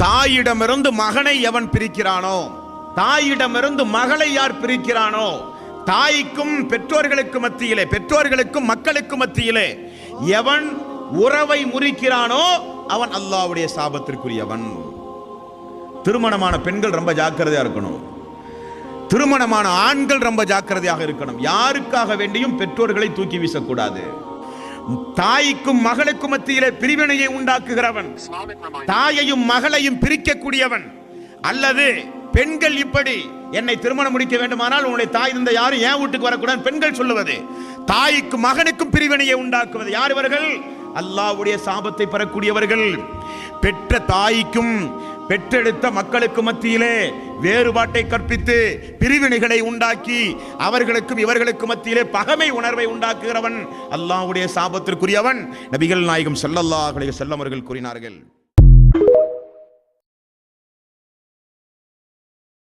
தாயிடமிருந்து மகனை எவன் பிரிக்கிறானோ, தாயிடமிருந்து மகளை யார் பிரிக்கிறானோ, தாய்க்கும் பெற்றோர்களுக்கு மத்தியிலே, பெற்றோர்களுக்கும் மக்களுக்கு மத்தியிலே எவன் உறவை முறிக்கிறானோ அவன் அல்லாஹ்வுடைய சாபத்திற்குரியவன். திருமணமான பெண்கள் ரொம்ப ஜாக்கிரதையா இருக்கணும். திருமணமான ஆண்கள் ரொம்ப ஜாக்கிரதையாக இருக்கணும். யாருக்காக வேண்டியும் பெற்றோர்களை தூக்கி வீசக்கூடாது. தாய்க்கும் மகளுக்கும் மத்தியிலே பிரிவினையை உண்டாக்குகிறவன், தாயையும் மகளையும் பிரிக்கக்கூடியவன், அல்லது பெண்கள் இப்படி என்னை திருமணம் முடிக்க வேண்டுமானால் உங்களுடைய தாய் இருந்த யாரும் என் வீட்டுக்கு வரக்கூடாது பெண்கள் சொல்லுவது, தாய்க்கும் மகனுக்கும் பிரிவினையை உண்டாக்குவது யார்? இவர்கள் அல்லாஹ்வுடைய சாபத்தை பெறக்கூடியவர்கள். பெற்ற தாய்க்கும் பெற்றெடுத்த மக்களுக்கு மத்தியிலே வேறுபாட்டை கற்பித்து பிரிவினைகளை உண்டாக்கி அவர்களுக்கும் இவர்களுக்கு மத்தியிலே பகைமை உணர்வை உண்டாக்குகிறவன் அல்லாஹ்வுடைய சாபத்திற்குரியவன். நபிகள் நாயகம் ஸல்லல்லாஹு அலைஹி வஸல்லம் அவர்கள் கூறினார்கள்.